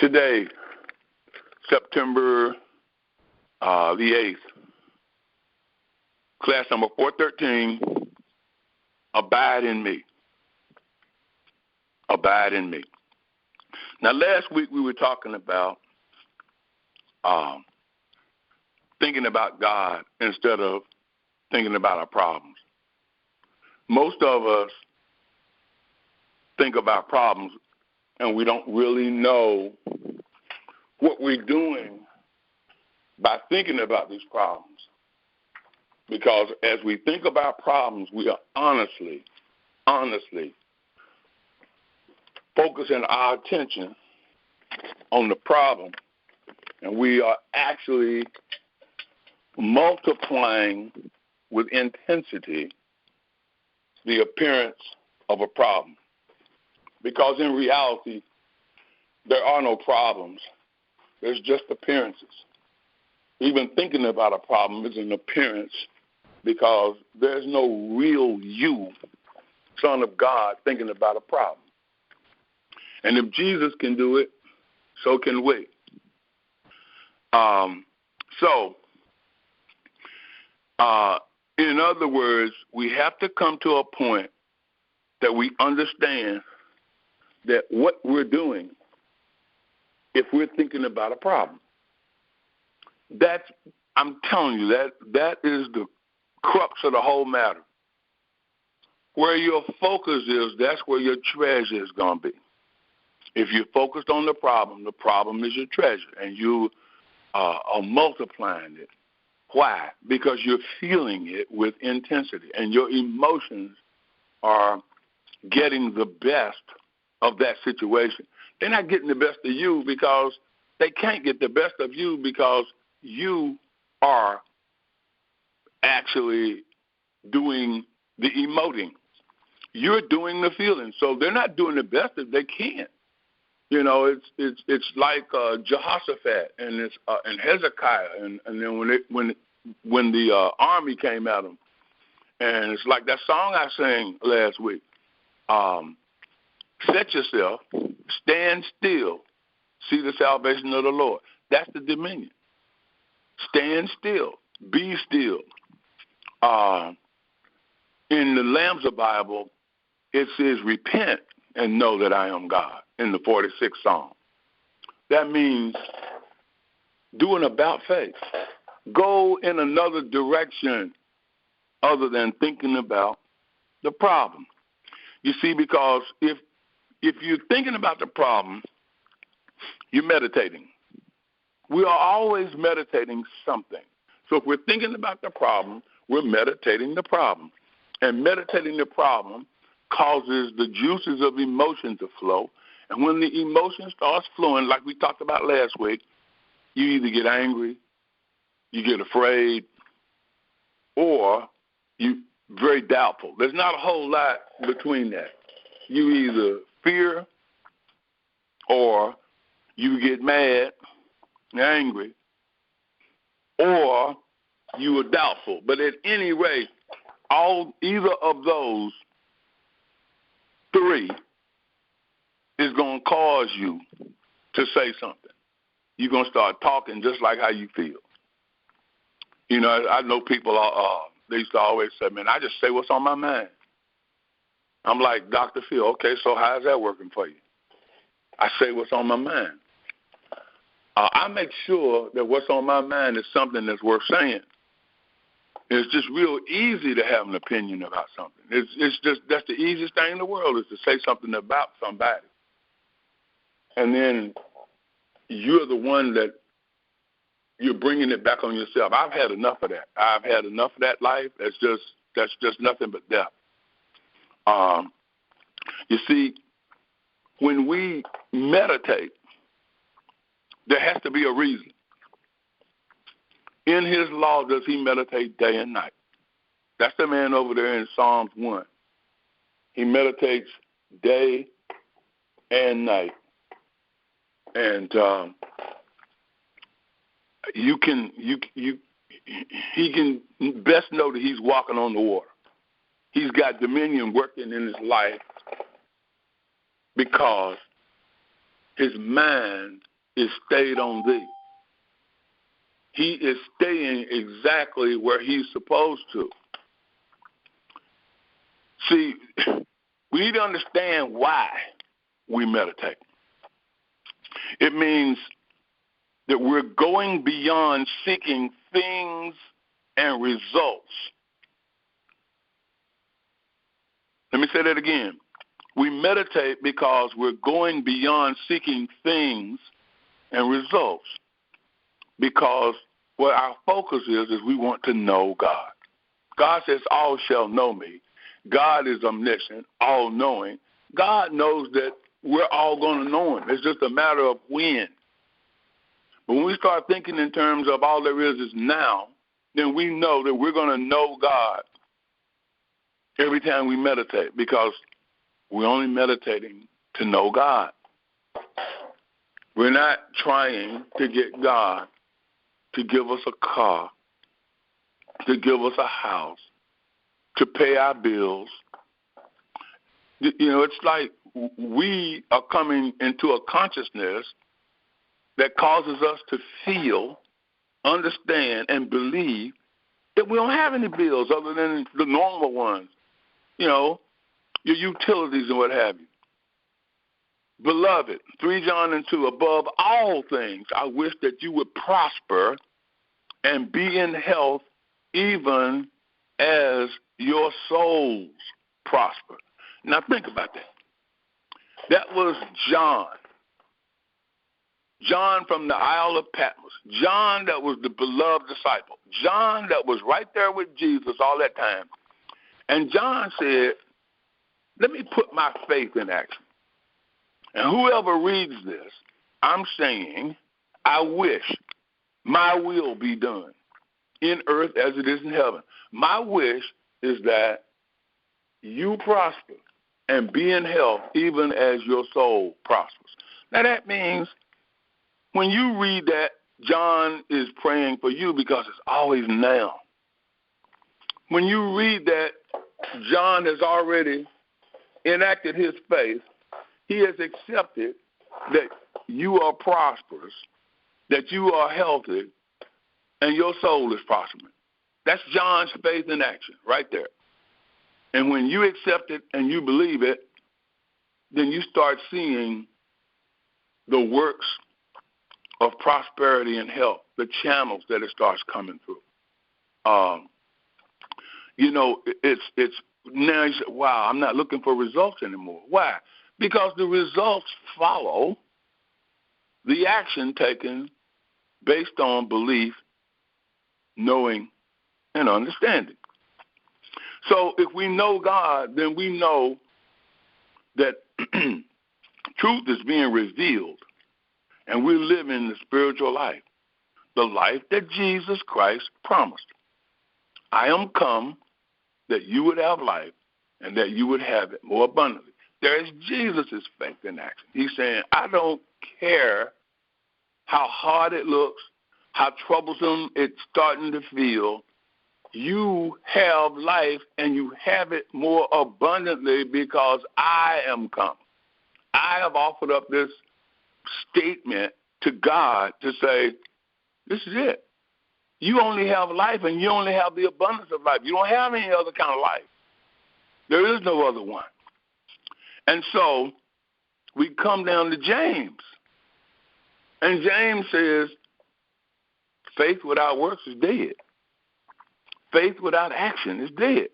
Today, September the 8th, class number 413, Abide in Me. Abide in Me. Now, last week we were talking about thinking about God instead of thinking about our problems. Most of us think about problems and we don't really know what we're doing by thinking about these problems. Because as we think about problems, we are honestly focusing our attention on the problem, and we are actually multiplying with intensity the appearance of a problem. Because in reality, there are no problems. There's just appearances. Even thinking about a problem is an appearance because there's no real you, Son of God, thinking about a problem. And if Jesus can do it, so can we. In other words, we have to come to a point that we understand that what we're doing, if we're thinking about a problem, I'm telling you, that is the crux of the whole matter. Where your focus is, that's where your treasure is going to be. If you're focused on the problem is your treasure, and you are multiplying it. Why? Because you're feeling it with intensity, and your emotions are getting the best of that situation. They're not getting the best of you because they can't get the best of you because you are actually doing the emoting. You're doing the feeling. So they're not doing the best if they can't. You know, it's like Jehoshaphat and Hezekiah, and then when the army came at them, and it's like that song I sang last week. Set yourself, stand still, see the salvation of the Lord. That's the dominion. Stand still, be still. In the Lamb's Bible, it says, repent and know that I am God, in the 46th Psalm. That means do an about face. Go in another direction other than thinking about the problem. You see, because if you're thinking about the problem, you're meditating. We are always meditating something. So if we're thinking about the problem, we're meditating the problem. And meditating the problem causes the juices of emotion to flow. And when the emotion starts flowing, like we talked about last week, you either get angry, you get afraid, or you very doubtful. There's not a whole lot between that. You either fear or you get mad and angry, or you are doubtful. But at any rate, either of those three is going to cause you to say something. You're going to start talking just like how you feel. You know, I know people, they used to always say, man, I just say what's on my mind. I'm like, Dr. Phil, okay, so how's that working for you? I say what's on my mind. I make sure that what's on my mind is something that's worth saying. It's just real easy to have an opinion about something. It's just, that's the easiest thing in the world, is to say something about somebody. And then you're the one that you're bringing it back on yourself. I've had enough of that. I've had enough of that life. That's just nothing but death. You see, when we meditate, there has to be a reason. In his law does he meditate day and night. That's the man over there in Psalms 1. He meditates day and night. And he can best know that he's walking on the water. He's got dominion working in his life because his mind is stayed on thee. He is staying exactly where he's supposed to. See, we need to understand why we meditate. It means that we're going beyond seeking things and results. Let me say that again. We meditate because we're going beyond seeking things and results. Because what our focus is we want to know God. God says, all shall know me. God is omniscient, all-knowing. God knows that we're all going to know him. It's just a matter of when. But when we start thinking in terms of all there is now, then we know that we're going to know God every time we meditate, because we're only meditating to know God. We're not trying to get God to give us a car, to give us a house, to pay our bills. You know, it's like we are coming into a consciousness that causes us to feel, understand, and believe that we don't have any bills other than the normal ones. You know, your utilities and what have you. Beloved, 3 John and 2, above all things, I wish that you would prosper and be in health even as your souls prosper. Now think about that. That was John. John from the Isle of Patmos. John that was the beloved disciple. John that was right there with Jesus all that time. And John said, let me put my faith in action. And whoever reads this, I'm saying, I wish my will be done in earth as it is in heaven. My wish is that you prosper and be in health even as your soul prospers. Now that means when you read that, John is praying for you because it's always now. When you read that, John has already enacted his faith. He has accepted that you are prosperous, that you are healthy, and your soul is prospering. That's John's faith in action right there. And when you accept it and you believe it, then you start seeing the works of prosperity and health, the channels that it starts coming through. You know, it's now you say, wow, I'm not looking for results anymore. Why? Because the results follow the action taken based on belief, knowing, and understanding. So if we know God, then we know that truth is being revealed, and we're living the spiritual life, the life that Jesus Christ promised. I am come that you would have life and that you would have it more abundantly. There is Jesus' faith in action. He's saying, I don't care how hard it looks, how troublesome it's starting to feel. You have life and you have it more abundantly because I am come. I have offered up this statement to God to say, this is it. You only have life and you only have the abundance of life. You don't have any other kind of life. There is no other one. And so we come down to James. And James says, faith without works is dead. Faith without action is dead.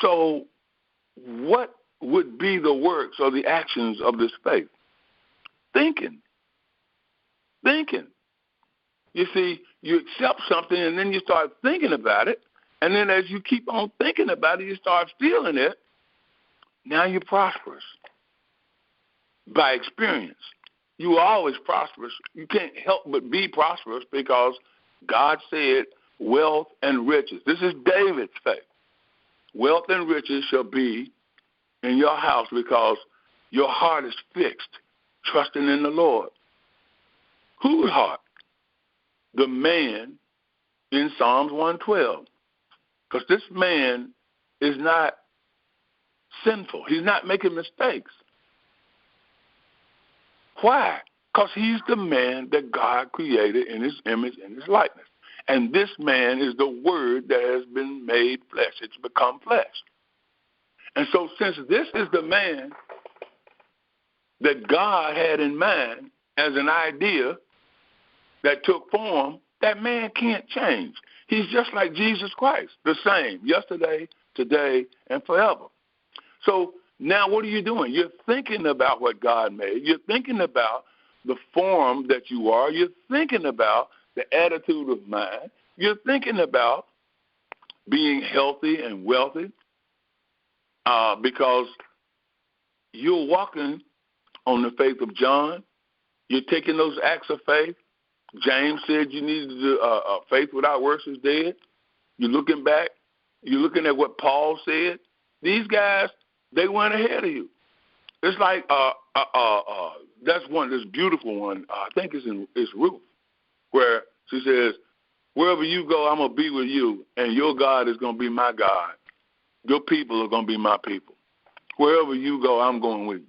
So what would be the works or the actions of this faith? Thinking. You see, you accept something and then you start thinking about it. And then as you keep on thinking about it, you start feeling it. Now you're prosperous by experience. You are always prosperous. You can't help but be prosperous because God said wealth and riches. This is David's faith. Wealth and riches shall be in your house because your heart is fixed, trusting in the Lord. Whose heart? The man in Psalms 112. Because this man is not sinful. He's not making mistakes. Why? because he's the man that God created in his image and his likeness. And this man is the Word that has been made flesh. It's become flesh. And so since this is the man that God had in mind as an idea that took form, that man can't change. He's just like Jesus Christ, the same, yesterday, today, and forever. So now what are you doing? You're thinking about what God made. You're thinking about the form that you are. You're thinking about the attitude of mind. You're thinking about being healthy and wealthy because you're walking on the faith of John. You're taking those acts of faith. James said you needed to do faith without works is dead. You're looking back. You're looking at what Paul said. These guys, they went ahead of you. It's like that's this beautiful one. I think it's Ruth, where she says, "Wherever you go, I'm gonna be with you, and your God is gonna be my God. Your people are gonna be my people. Wherever you go, I'm going with you."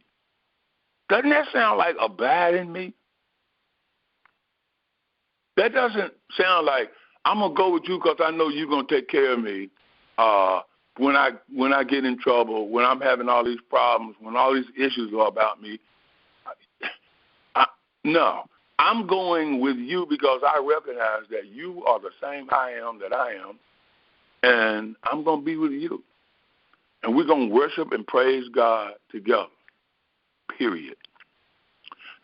Doesn't that sound like abide in me? That doesn't sound like I'm gonna go with you because I know you're gonna take care of me when I get in trouble, when I'm having all these problems, when all these issues are about me. No, I'm going with you because I recognize that you are the same I am that I am, and I'm gonna be with you, and we're gonna worship and praise God together. Period.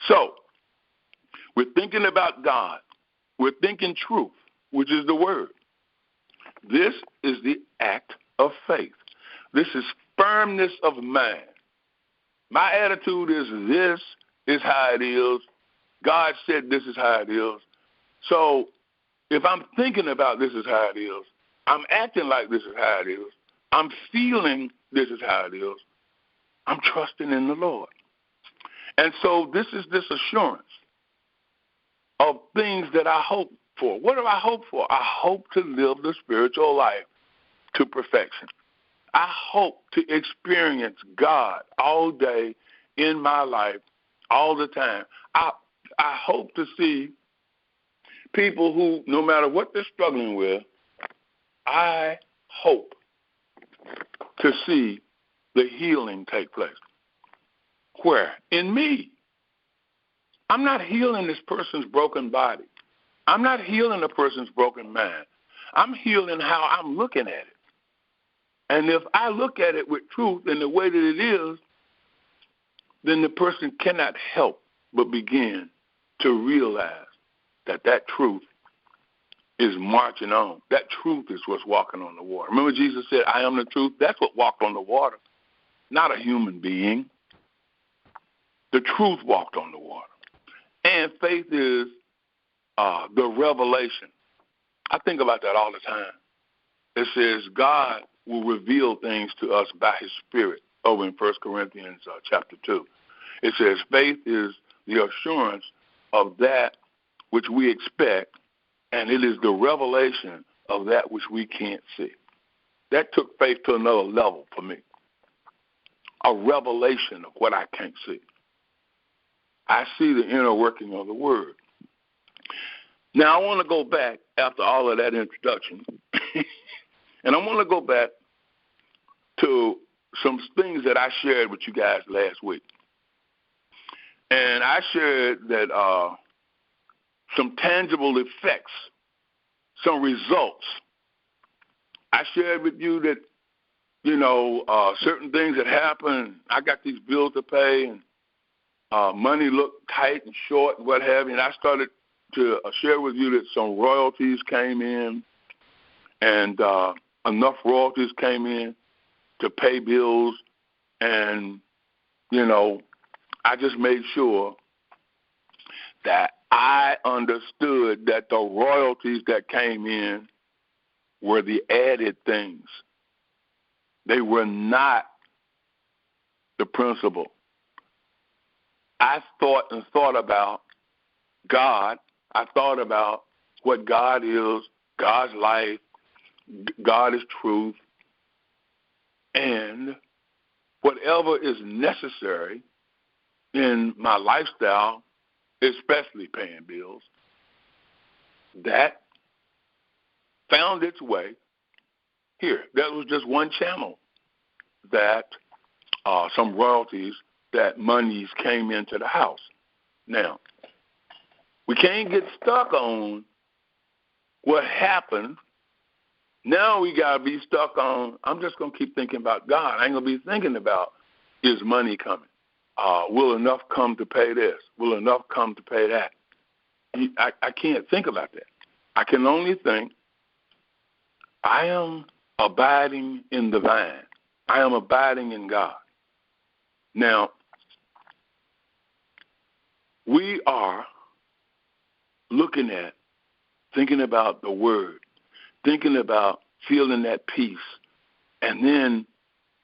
So we're thinking about God. We're thinking truth, which is the Word. This is the act of faith. This is firmness of mind. My attitude is this is how it is. God said this is how it is. So if I'm thinking about this is how it is, I'm acting like this is how it is, I'm feeling this is how it is, I'm trusting in the Lord. And so this is this assurance of things that I hope for. What do I hope for? I hope to live the spiritual life to perfection. I hope to experience God all day in my life, all the time. I hope to see people who, no matter what they're struggling with, I hope to see the healing take place. Where? In me. I'm not healing this person's broken body. I'm not healing a person's broken mind. I'm healing how I'm looking at it. And if I look at it with truth in the way that it is, then the person cannot help but begin to realize that that truth is marching on. That truth is what's walking on the water. Remember Jesus said, I am the truth? That's what walked on the water, not a human being. The truth walked on the water. And faith is the revelation. I think about that all the time. It says God will reveal things to us by his Spirit over in 1 Corinthians chapter 2. It says faith is the assurance of that which we expect, and it is the revelation of that which we can't see. That took faith to another level for me, a revelation of what I can't see. I see the inner working of the Word. Now, I want to go back after all of that introduction, and I want to go back to some things that I shared with you guys last week. And I shared that some tangible effects, some results. I shared with you that, certain things that happened. I got these bills to pay, and money looked tight and short and what have you. And I started to share with you that some royalties came in, and enough royalties came in to pay bills. And, I just made sure that I understood that the royalties that came in were the added things. They were not the principal. I thought about God. I thought about what God is, God's life, God is truth, and whatever is necessary in my lifestyle especially paying bills, that found its way here. That was just one channel that some royalties, that monies came into the house. Now, we can't get stuck on what happened. Now we got to be stuck on, I'm just going to keep thinking about God. I ain't going to be thinking about, is money coming? Will enough come to pay this? Will enough come to pay that? I can't think about that. I can only think, I am abiding in the vine. I am abiding in God. Now, we are looking at, thinking about the word, thinking about feeling that peace. And then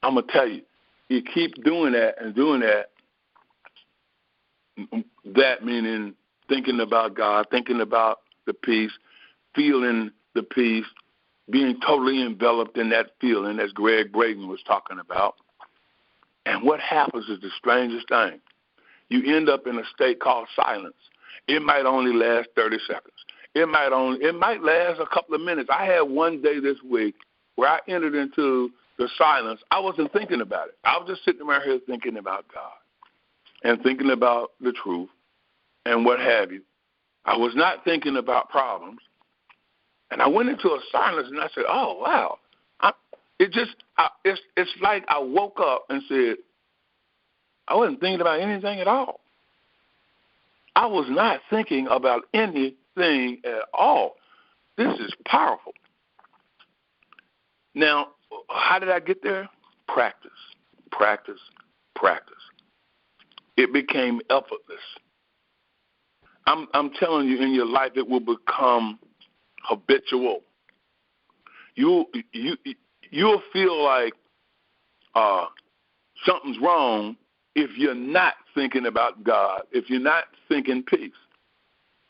I'm going to tell you, you keep doing that and doing that, that meaning thinking about God, thinking about the peace, feeling the peace, being totally enveloped in that feeling, as Greg Braden was talking about. And what happens is the strangest thing. You end up in a state called silence. It might only last 30 seconds. It might last a couple of minutes. I had one day this week where I entered into the silence. I wasn't thinking about it. I was just sitting right here thinking about God and thinking about the truth and what have you. I was not thinking about problems. And I went into a silence and I said, oh, wow. It's like I woke up and said, I wasn't thinking about anything at all. I was not thinking about anything at all. This is powerful. Now, how did I get there? Practice, practice, practice. It became effortless. I'm telling you, in your life, it will become habitual. You'll feel like something's wrong if you're not thinking about God, if you're not thinking peace.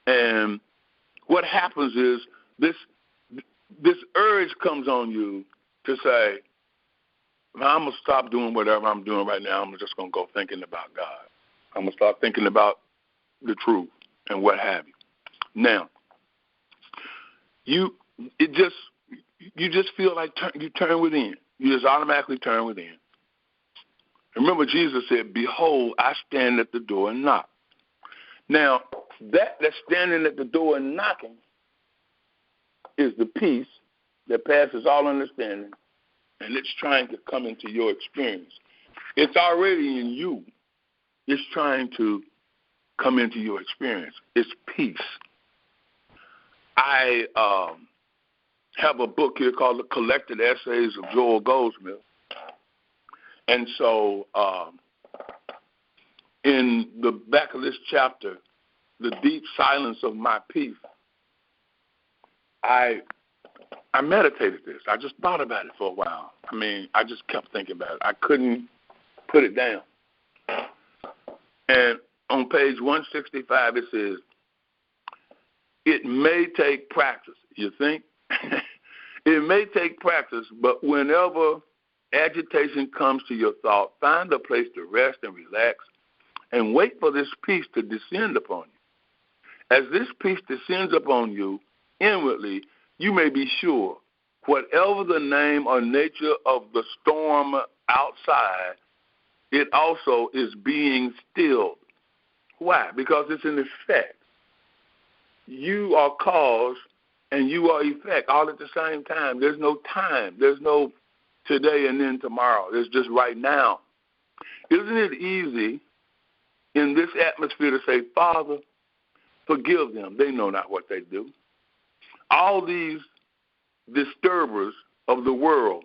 And what happens is this urge comes on you to say, I'm going to stop doing whatever I'm doing right now. I'm just going to go thinking about God. I'm going to start thinking about the truth and what have you. Now, you just feel like you turn within. You just automatically turn within. Remember, Jesus said, behold, I stand at the door and knock. Now, that's standing at the door and knocking is the peace that passes all understanding, and it's trying to come into your experience. It's already in you. It's trying to come into your experience. It's peace. I have a book here called The Collected Essays of Joel Goldsmith. And so in the back of this chapter, The Deep Silence of My Peace, I meditated this. I just thought about it for a while. I mean, I just kept thinking about it. I couldn't put it down. And on page 165, it says, it may take practice. You think? It may take practice, but whenever agitation comes to your thought, find a place to rest and relax and wait for this peace to descend upon you. As this peace descends upon you inwardly, you may be sure whatever the name or nature of the storm outside, it also is being stilled. Why? Because it's an effect. You are cause and you are effect all at the same time. There's no time. There's no today and then tomorrow. It's just right now. Isn't it easy in this atmosphere to say, Father, forgive them. They know not what they do. All these disturbers of the world,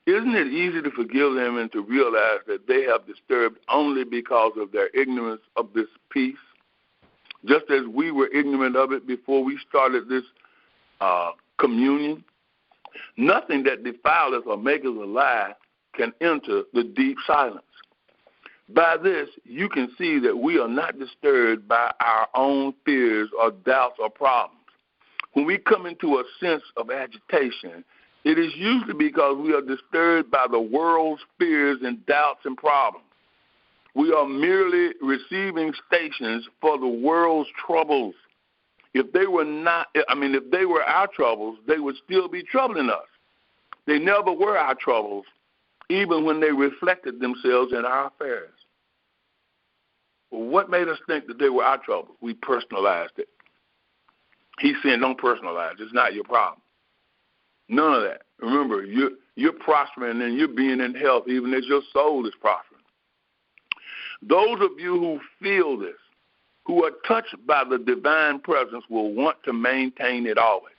isn't it easy to forgive them and to realize that they have disturbed only because of their ignorance of this peace? Just as we were ignorant of it before we started this communion, nothing that defileth or maketh a lie can enter the deep silence. By this, you can see that we are not disturbed by our own fears or doubts or problems. When we come into a sense of agitation, it is usually because we are disturbed by the world's fears and doubts and problems. We are merely receiving stations for the world's troubles. If they were our troubles, they would still be troubling us. They never were our troubles, even when they reflected themselves in our affairs. Well, what made us think that they were our troubles? We personalized it. He's saying don't personalize. It's not your problem. None of that. Remember, you're prospering and you're being in health even as your soul is prospering. Those of you who feel this, who are touched by the divine presence, will want to maintain it always,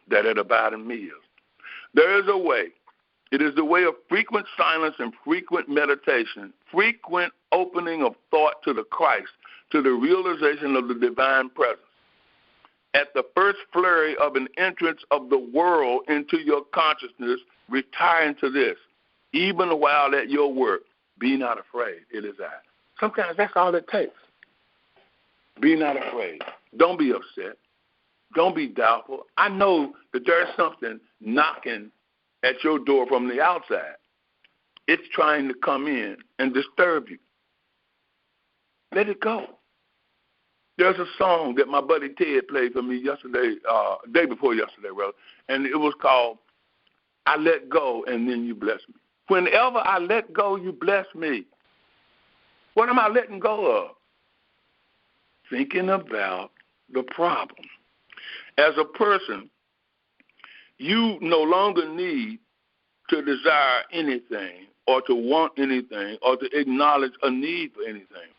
that it abide in me is. There is a way. It is the way of frequent silence and frequent meditation, frequent opening of thought to the Christ, to the realization of the divine presence. At the first flurry of an entrance of the world into your consciousness, retire into this. Even while at your work, be not afraid. It is I. Sometimes that's all it takes. Be not afraid. Don't be upset. Don't be doubtful. I know that there's something knocking at your door from the outside. It's trying to come in and disturb you. Let it go. There's a song that my buddy Ted played for me yesterday, day before yesterday, rather, and it was called I Let Go and Then You Bless Me. Whenever I let go, you bless me. What am I letting go of? Thinking about the problem. As a person, you no longer need to desire anything or to want anything or to acknowledge a need for anything.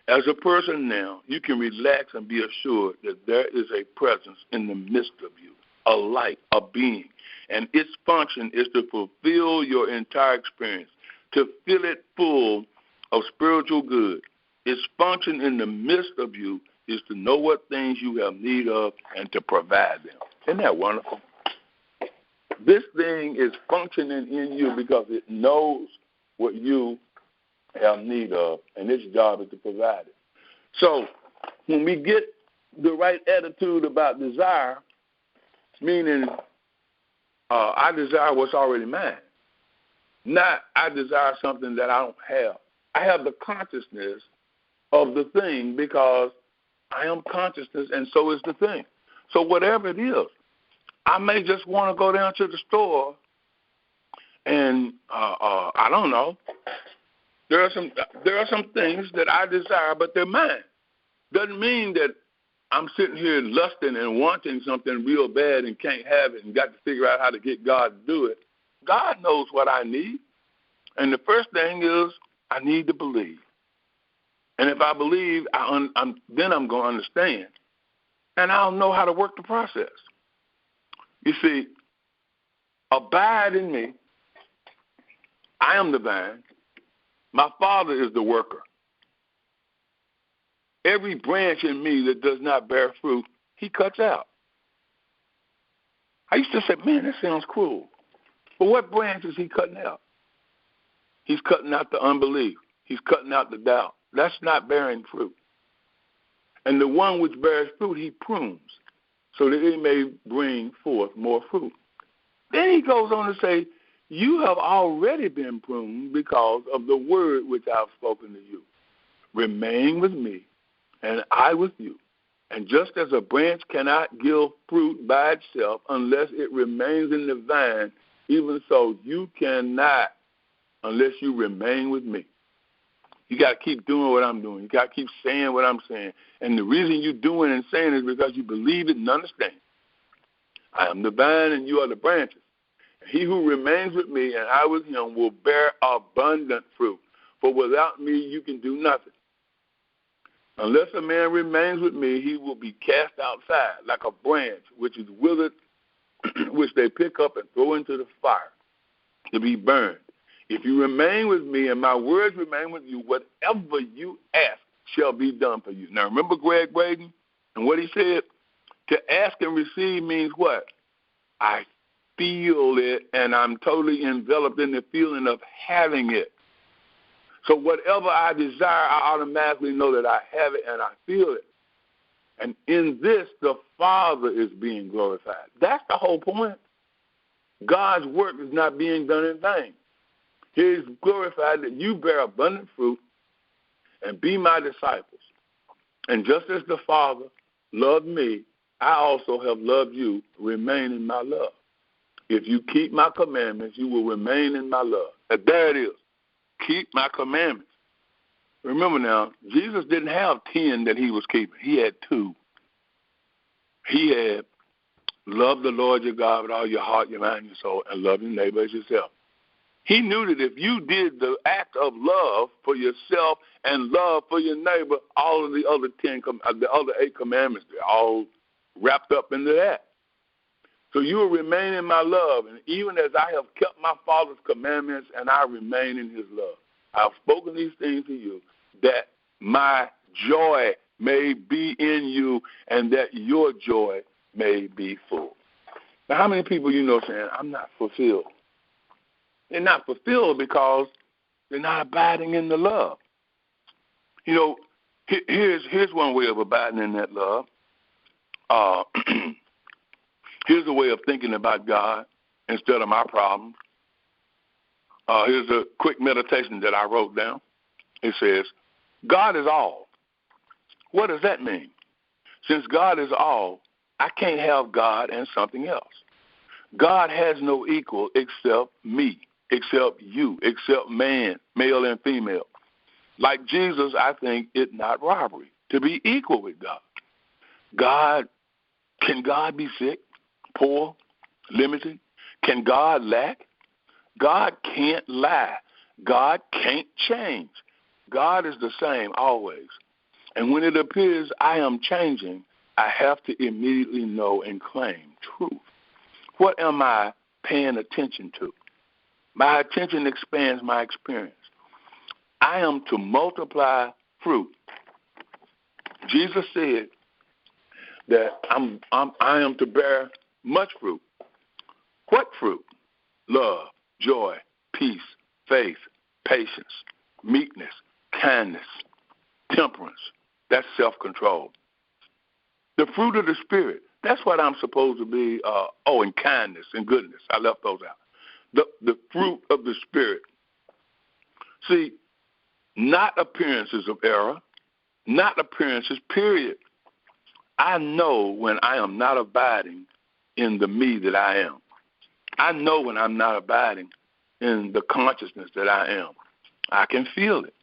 As a person now, you can relax and be assured that there is a presence in the midst of you, a light, a being, and its function is to fulfill your entire experience, to fill it full of spiritual good. Its function in the midst of you is to know what things you have need of and to provide them. Isn't that wonderful? This thing is functioning in you because it knows what you have need of, and its job is to provide it. So when we get the right attitude about desire, meaning I desire what's already mine, not I desire something that I don't have. I have the consciousness of the thing because I am consciousness, and so is the thing. So whatever it is, I may just want to go down to the store and I don't know. There are some things that I desire, but they're mine. Doesn't mean that I'm sitting here lusting and wanting something real bad and can't have it and got to figure out how to get God to do it. God knows what I need. And the first thing is I need to believe. And if I believe, then I'm going to understand. And I'll know how to work the process. You see, abide in me. I am the vine. My Father is the worker. Every branch in me that does not bear fruit, he cuts out. I used to say, man, that sounds cruel. But what branch is he cutting out? He's cutting out the unbelief. He's cutting out the doubt. That's not bearing fruit. And the one which bears fruit, he prunes so that it may bring forth more fruit. Then he goes on to say, you have already been pruned because of the word which I have spoken to you. Remain with me, and I with you. And just as a branch cannot give fruit by itself unless it remains in the vine, even so you cannot unless you remain with me. You got to keep doing what I'm doing. You got to keep saying what I'm saying. And the reason you're doing and saying is because you believe it and understand. I am the vine and you are the branches. He who remains with me and I with him will bear abundant fruit. For without me you can do nothing. Unless a man remains with me, he will be cast outside like a branch which is withered, which they pick up and throw into the fire to be burned. If you remain with me and my words remain with you, whatever you ask shall be done for you. Now, remember Greg Braden and what he said? To ask and receive means what? I feel it, and I'm totally enveloped in the feeling of having it. So whatever I desire, I automatically know that I have it and I feel it. And in this, the Father is being glorified. That's the whole point. God's work is not being done in vain. He is glorified that you bear abundant fruit and be my disciples. And just as the Father loved me, I also have loved you. Remain in my love. If you keep my commandments, you will remain in my love. And there it is. Keep my commandments. Remember now, Jesus didn't have 10 that he was keeping. He had 2. He had love the Lord your God with all your heart, your mind, your soul, and love your neighbor as yourself. He knew that if you did the act of love for yourself and love for your neighbor, all of the other 8 commandments, they're all wrapped up into that. So you will remain in my love, and even as I have kept my Father's commandments and I remain in his love. I have spoken these things to you, that my joy may be in you and that your joy may be full. Now, how many people you know saying, I'm not fulfilled? They're not fulfilled because they're not abiding in the love. You know, here's one way of abiding in that love. Here's a way of thinking about God instead of my problems. Here's a quick meditation that I wrote down. It says, God is all. What does that mean? Since God is all, I can't have God and something else. God has no equal except me, except you, except man, male and female. Like Jesus, I think it not robbery to be equal with God. Can God be sick, poor, limited? Can God lack? God can't lie. God can't change. God is the same always. And when it appears I am changing, I have to immediately know and claim truth. What am I paying attention to? My attention expands my experience. I am to multiply fruit. Jesus said that I am to bear much fruit. What fruit? Love, joy, peace, faith, patience, meekness, kindness, temperance. That's self-control. The fruit of the Spirit, that's what I'm supposed to be. And kindness and goodness. I left those out. The fruit of the Spirit. See, not appearances of error, not appearances, period. I know when I am not abiding in the me that I am. I know when I'm not abiding in the consciousness that I am. I can feel it.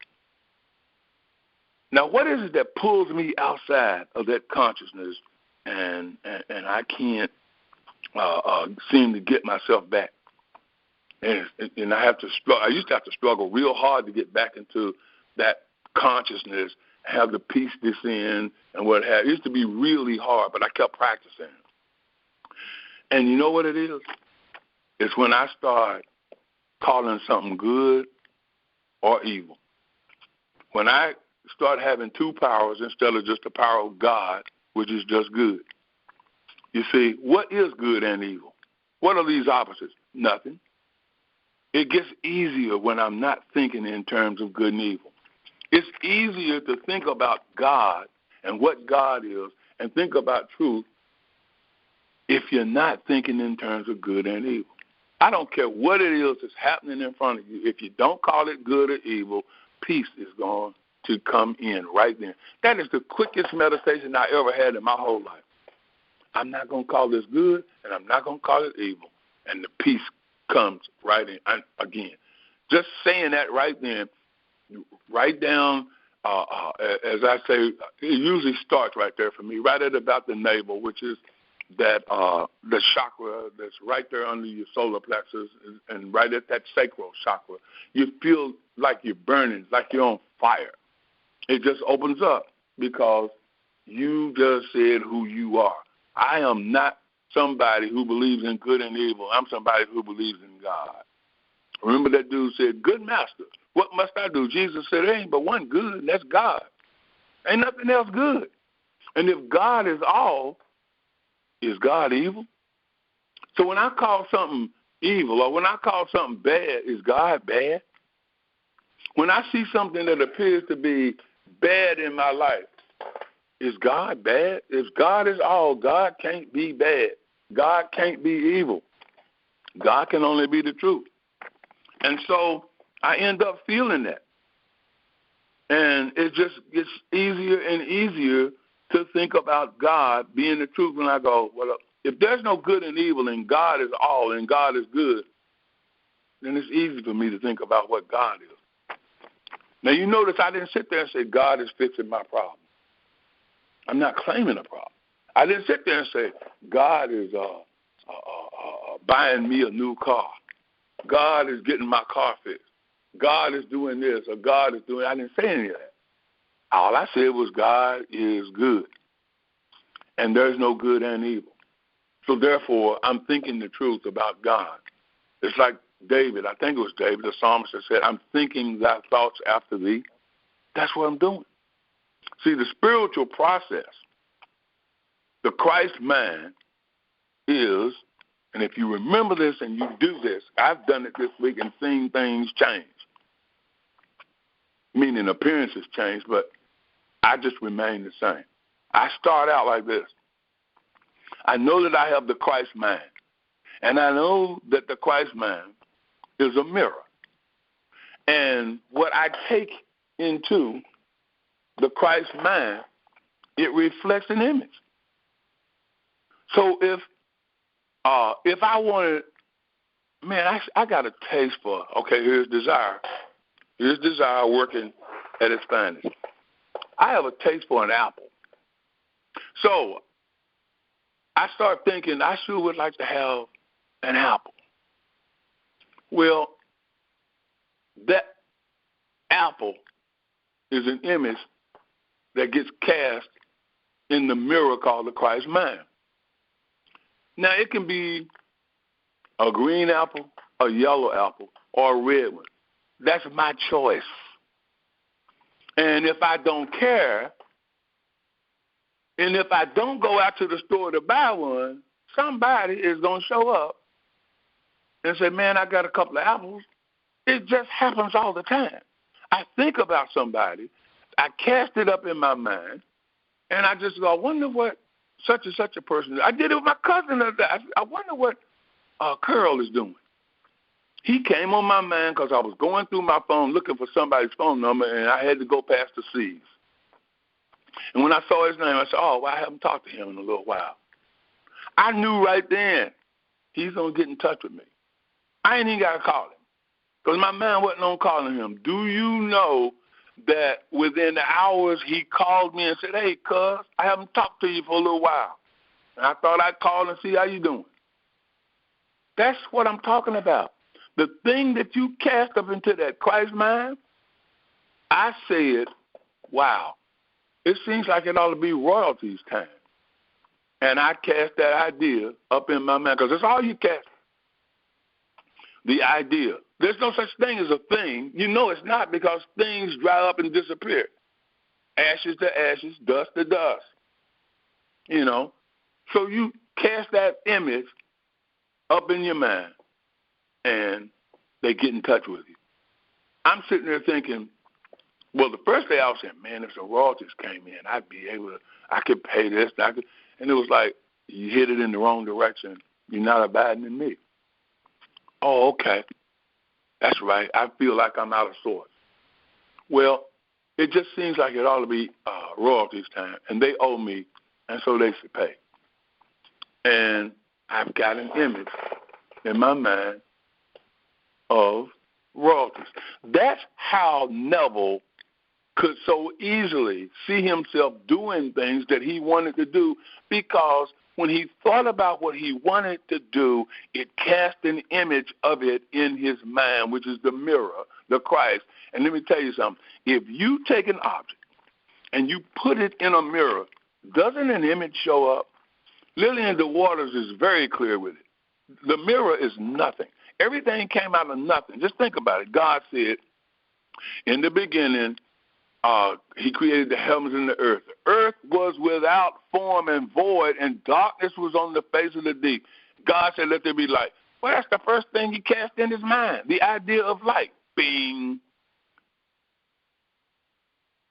Now, what is it that pulls me outside of that consciousness and I can't seem to get myself back? And I have to struggle. I used to have to struggle real hard to get back into that consciousness, have the peace descend and what have. It used to be really hard, but I kept practicing. And you know what it is? It's when I start calling something good or evil. When I start having 2 powers instead of just the power of God, which is just good. You see, what is good and evil? What are these opposites? Nothing. It gets easier when I'm not thinking in terms of good and evil. It's easier to think about God and what God is and think about truth if you're not thinking in terms of good and evil. I don't care what it is that's happening in front of you. If you don't call it good or evil, peace is going to come in right then. That is the quickest meditation I ever had in my whole life. I'm not going to call this good, and I'm not going to call it evil. And the peace comes right in. Again, just saying that right then, write down, as I say, it usually starts right there for me, right at about the navel, which is that the chakra that's right there under your solar plexus and right at that sacral chakra. You feel like you're burning, like you're on fire. It just opens up because you just said who you are. I am not somebody who believes in good and evil. I'm somebody who believes in God. Remember that dude said, good master, what must I do? Jesus said, there ain't but one good, and that's God. Ain't nothing else good. And if God is all, is God evil? So when I call something evil or when I call something bad, is God bad? When I see something that appears to be bad in my life, is God bad? If God is all, God can't be bad. God can't be evil. God can only be the truth. And so I end up feeling that. And it just gets easier and easier to think about God being the truth when I go, well, if there's no good and evil and God is all and God is good, then it's easy for me to think about what God is. Now, you notice I didn't sit there and say, God is fixing my problem. I'm not claiming a problem. I didn't sit there and say, God is buying me a new car. God is getting my car fixed. God is doing this or God is doing. I didn't say any of that. All I said was God is good, and there's no good and evil. So therefore, I'm thinking the truth about God. It's like David. I think it was David, the psalmist, that said, I'm thinking thy thoughts after thee. That's what I'm doing. See, the spiritual process, the Christ mind is, and if you remember this and you do this, I've done it this week and seen things change. Meaning appearances change, but I just remain the same. I start out like this. I know that I have the Christ mind, and I know that the Christ mind is a mirror. And what I take into the Christ mind, it reflects an image. So if I wanted, man, I got a taste for, okay, here's desire. Here's desire working at its finest. I have a taste for an apple. So I start thinking I sure would like to have an apple. Well, that apple is an image that gets cast in the mirror called the Christ mind. Now, it can be a green apple, a yellow apple, or a red one. That's my choice. And if I don't care, and if I don't go out to the store to buy one, somebody is going to show up and say, man, I got a couple of apples. It just happens all the time. I think about somebody, I cast it up in my mind, and I just go, I wonder what such and such a person is. I did it with my cousin the other day. I wonder what Curl is doing. He came on my mind because I was going through my phone looking for somebody's phone number, and I had to go past the C's. And when I saw his name, I said, oh, well, I haven't talked to him in a little while. I knew right then he's going to get in touch with me. I ain't even got to call him because my mind wasn't on calling him. Do you know that within the hours he called me and said, hey, cuz, I haven't talked to you for a little while. And I thought I'd call and see how you doing. That's what I'm talking about. The thing that you cast up into that Christ mind, I said, wow, it seems like it ought to be royalties time. And I cast that idea up in my mind because that's all you cast. The idea. There's no such thing as a thing. You know it's not because things dry up and disappear. Ashes to ashes, dust to dust. You know. So you cast that image up in your mind, and they get in touch with you. I'm sitting there thinking, well, the first day I was saying, man, if some royalties came in, I'd be able to, I could pay this. And it was like, you hit it in the wrong direction. You're not abiding in me. Oh, okay. That's right. I feel like I'm out of sorts. Well, it just seems like it ought to be royalties time, and they owe me, and so they should pay. And I've got an image in my mind of royalties. That's how Neville could so easily see himself doing things that he wanted to do, because when he thought about what he wanted to do, it cast an image of it in his mind, which is the mirror, the Christ. And let me tell you something. If you take an object and you put it in a mirror, doesn't an image show up? Lillian DeWaters is very clear with it. The mirror is nothing. Everything came out of nothing. Just think about it. God said, in the beginning, he created the heavens and the earth. The earth was without form and void, and darkness was on the face of the deep. God said, let there be light. Well, that's the first thing he cast in his mind, the idea of light. Bing.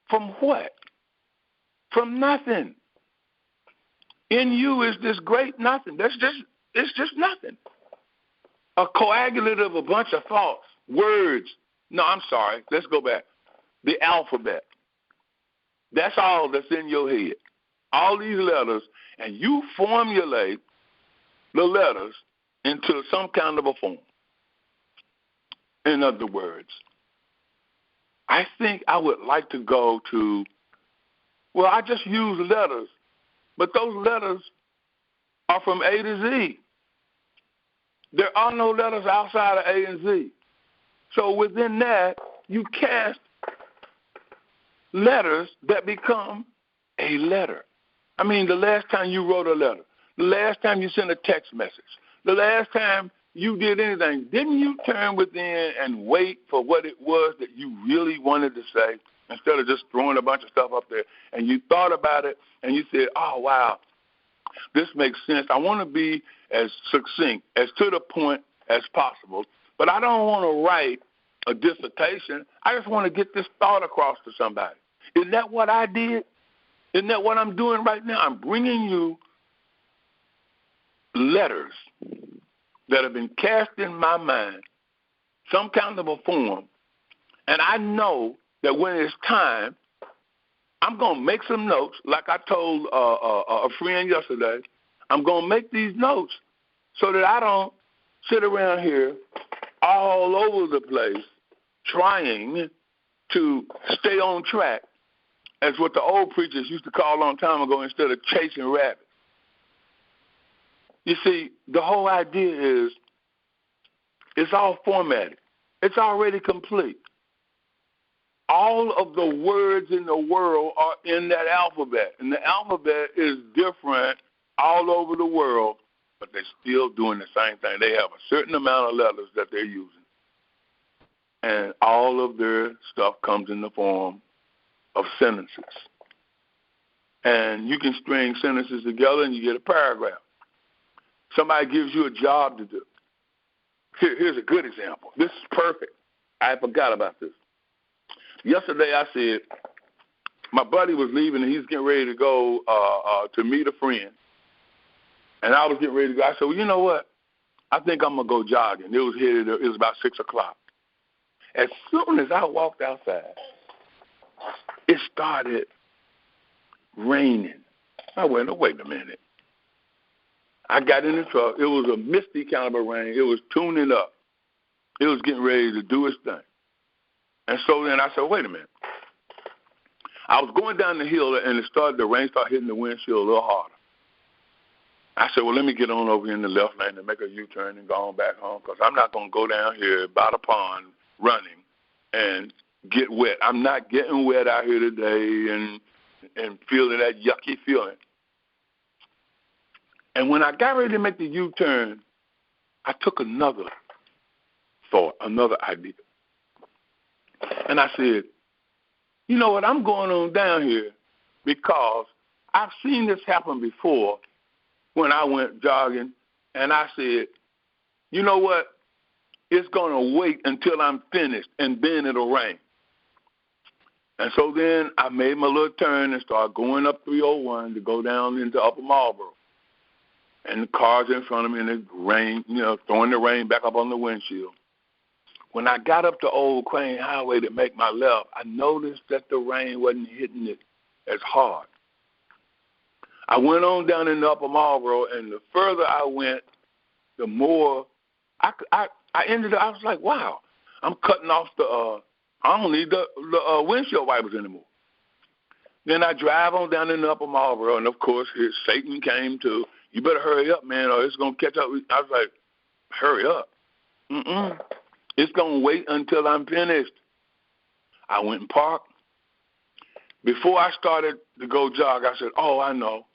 From what? From nothing. In you is this great nothing. It's just nothing. A coagulate of a bunch of thoughts, words. No, I'm sorry. Let's go back. the alphabet. That's all that's in your head. All these letters, and you formulate the letters into some kind of a form. In other words, I think I would like to go to, well, I just use letters, but those letters are from A to Z. There are no letters outside of A and Z. So within that, you cast letters that become a letter. I mean, the last time you wrote a letter, the last time you sent a text message, the last time you did anything, didn't you turn within and wait for what it was that you really wanted to say instead of just throwing a bunch of stuff up there? And you thought about it and you said, oh, wow, this makes sense. I want to be as succinct, as to the point as possible, but I don't want to write a dissertation. I just want to get this thought across to somebody. Isn't that what I did? Isn't that what I'm doing right now? I'm bringing you letters that have been cast in my mind, some kind of a form, and I know that when it's time, I'm going to make some notes. Like I told a friend yesterday, I'm going to make these notes so that I don't sit around here all over the place trying to stay on track, as what the old preachers used to call a long time ago, instead of chasing rabbits. You see, the whole idea is it's all formatted. It's already complete. All of the words in the world are in that alphabet, and the alphabet is different all over the world, but they're still doing the same thing. They have a certain amount of letters that they're using, and all of their stuff comes in the form of sentences. And you can string sentences together and you get a paragraph. Somebody gives you a job to do. Here's a good example. This is perfect. I forgot about this. Yesterday I said my buddy was leaving and he's getting ready to go to meet a friend. And I was getting ready to go. I said, well, you know what? I think I'm going to go jogging. It was about 6 o'clock. As soon as I walked outside, it started raining. I went, oh, wait a minute. I got in the truck. It was a misty kind of a rain. It was tuning up. It was getting ready to do its thing. And so then I said, wait a minute. I was going down the hill, and the rain started hitting the windshield a little harder. I said, well, let me get on over in the left lane and make a U-turn and go on back home, because I'm not going to go down here by the pond running and get wet. I'm not getting wet out here today and feeling that yucky feeling. And when I got ready to make the U-turn, I took another thought, another idea. And I said, you know what, I'm going on down here because I've seen this happen before when I went jogging, and I said, you know what, it's going to wait until I'm finished, and then it'll rain. And so then I made my little turn and started going up 301 to go down into Upper Marlboro. And the cars in front of me, and the rain, throwing the rain back up on the windshield. When I got up to Old Crane Highway to make my left, I noticed that the rain wasn't hitting it as hard. I went on down in the Upper Marlboro, and the further I went, the more I was like, wow, I'm cutting off I don't need the windshield wipers anymore. Then I drive on down in the Upper Marlboro, and of course, Satan came to, you better hurry up, man, or it's going to catch up. I was like, hurry up. It's going to wait until I'm finished. I went and parked. Before I started to go jog, I said, oh, I know.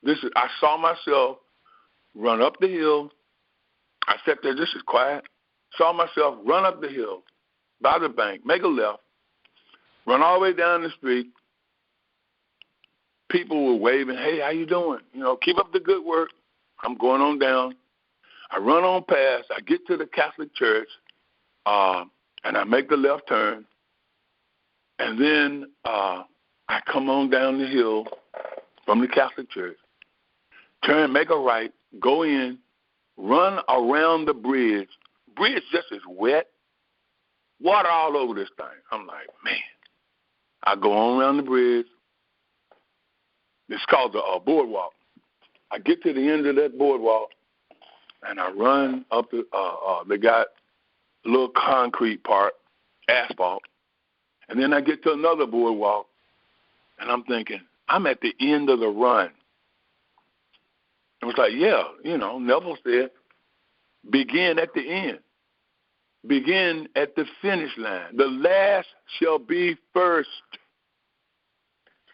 I saw myself run up the hill. I sat there, this is quiet. Saw myself run up the hill by the bank, make a left, run all the way down the street. People were waving, hey, how you doing? Keep up the good work. I'm going on down. I run on past. I get to the Catholic church, and I make the left turn. And then I come on down the hill from the Catholic church, turn, make a right, go in, run around the bridge. Bridge just is wet, water all over this thing. I'm like, man, I go on around the bridge. It's called the boardwalk. I get to the end of that boardwalk, and I run up the. They got a little concrete part, asphalt, and then I get to another boardwalk, and I'm thinking, I'm at the end of the run. It was like, yeah, Neville said, begin at the end. Begin at the finish line. The last shall be first.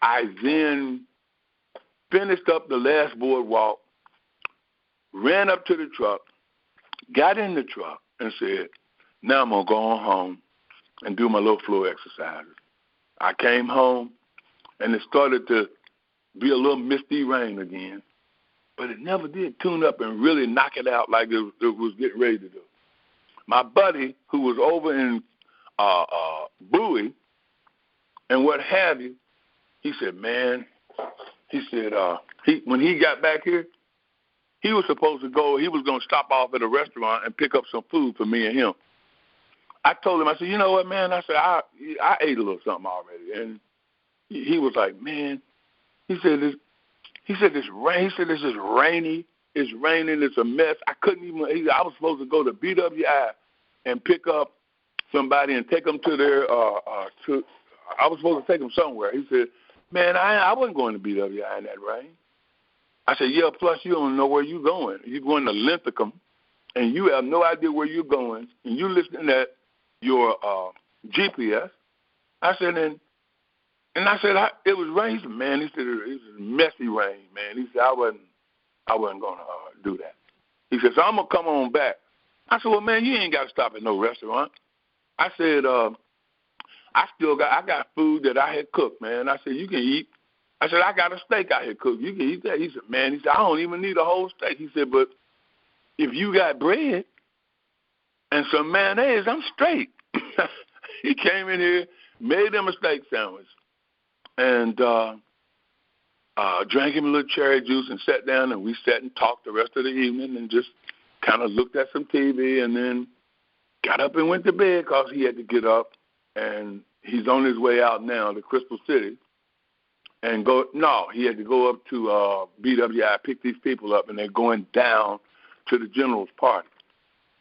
I then finished up the last boardwalk, ran up to the truck, got in the truck, and said, now I'm going to go on home and do my little floor exercises. I came home, and it started to be a little misty rain again, but it never did tune up and really knock it out like it was getting ready to do. My buddy, who was over in Bowie and what have you, he said, man, when he got back here, he was supposed to go, he was going to stop off at a restaurant and pick up some food for me and him. I told him, I said, you know what, man? I said, I ate a little something already. And he was like, man, he said, it's rain. He said, this is rainy. It's raining. It's a mess. I couldn't even, I was supposed to go to BWI and pick up somebody and take them to their, I was supposed to take them somewhere. He said, man, I wasn't going to BWI in that rain. I said, yeah, plus you don't know where you're going. You're going to Linthicum, and you have no idea where you're going, and you're listening at your GPS. I said, it was rain. He said, man, he said, it was messy rain, man. He said, I wasn't going to do that. He said, so I'm going to come on back. I said, well, man, you ain't got to stop at no restaurant. I said, I got food that I had cooked, man. I said, you can eat. I said, I got a steak I had cooked. You can eat that. He said, man, I don't even need a whole steak. He said, but if you got bread and some mayonnaise, I'm straight. He came in here, made them a steak sandwich, and drank him a little cherry juice and sat down, and we sat and talked the rest of the evening and just kind of looked at some TV and then got up and went to bed because he had to get up, and he's on his way out now to Crystal City. And he had to go up to BWI, pick these people up, and they're going down to the general's party.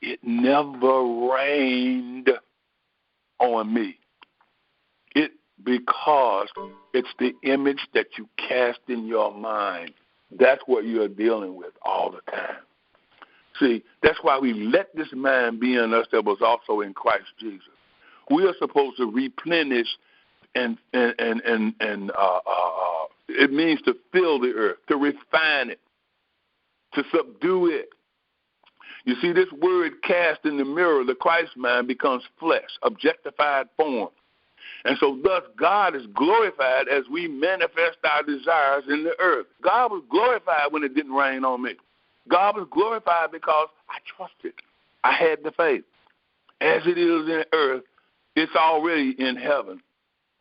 It never rained on me. Because it's the image that you cast in your mind. That's what you're dealing with all the time. See, that's why we let this mind be in us that was also in Christ Jesus. We are supposed to replenish and it means to fill the earth, to refine it, to subdue it. You see, this word cast in the mirror, the Christ mind becomes flesh, objectified form. And so thus God is glorified as we manifest our desires in the earth. God was glorified when it didn't rain on me. God was glorified because I trusted. I had the faith. As it is in earth, it's already in heaven.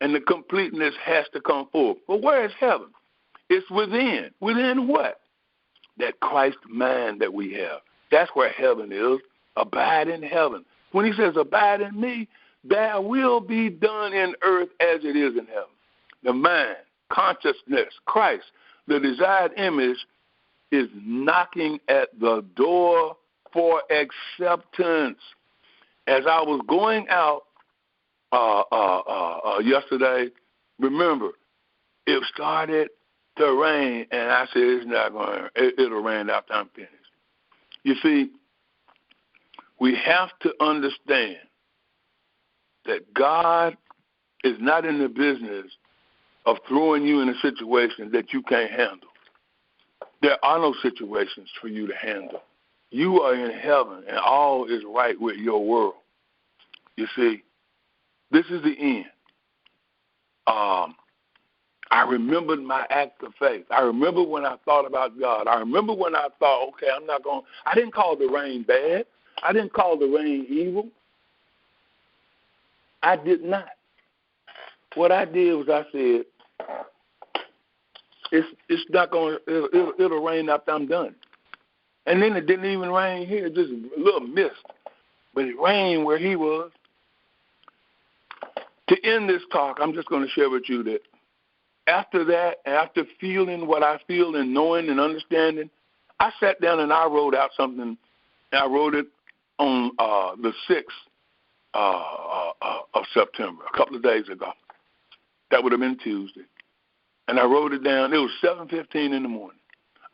And the completeness has to come forth. But where is heaven? It's within. Within what? That Christ mind that we have. That's where heaven is. Abide in heaven. When he says abide in me, there will be done in earth as it is in heaven. The mind, consciousness, Christ, the desired image is knocking at the door for acceptance. As I was going out yesterday, remember, it started to rain, and I said, it's not going to, it'll rain after I'm finished. You see, we have to understand that God is not in the business of throwing you in a situation that you can't handle. There are no situations for you to handle. You are in heaven, and all is right with your world. You see, this is the end. I remembered my act of faith. I remember when I thought about God. I remember when I thought, okay, I didn't call the rain bad. I didn't call the rain evil. I did not. What I did was I said, it's not going to, it'll rain after I'm done. And then it didn't even rain here, just a little mist. But it rained where he was. To end this talk, I'm just going to share with you that after that, after feeling what I feel and knowing and understanding, I sat down and I wrote out something. And I wrote it on the 6th of September, a couple of days ago. That would have been Tuesday. And I wrote it down. It was 7:15 in the morning.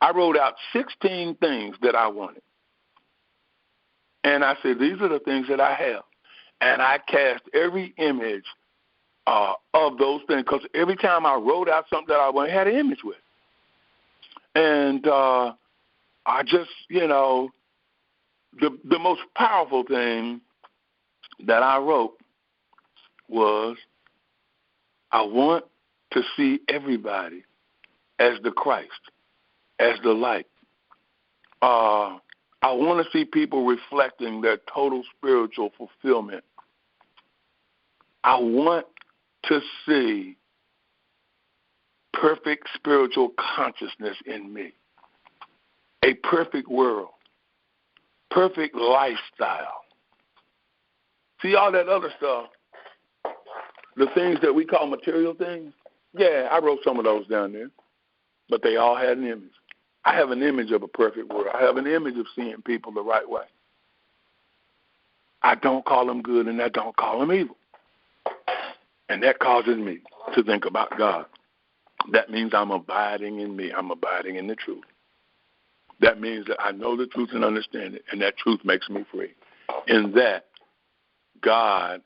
I wrote out 16 things that I wanted. And I said, these are the things that I have. And I cast every image of those things, because every time I wrote out something that I wanted, I had an image with. And I just, the most powerful thing that I wrote was, I want to see everybody as the Christ, as the light. I want to see people reflecting their total spiritual fulfillment. I want to see perfect spiritual consciousness in me, a perfect world, perfect lifestyle. See all that other stuff, the things that we call material things? Yeah, I wrote some of those down there, but they all had an image. I have an image of a perfect world. I have an image of seeing people the right way. I don't call them good and I don't call them evil. And that causes me to think about God. That means I'm abiding in me. I'm abiding in the truth. That means that I know the truth and understand it, and that truth makes me free. In that, God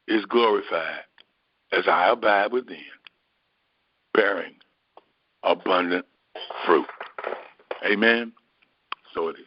is glorified as I abide within, bearing abundant fruit. Amen? So it is.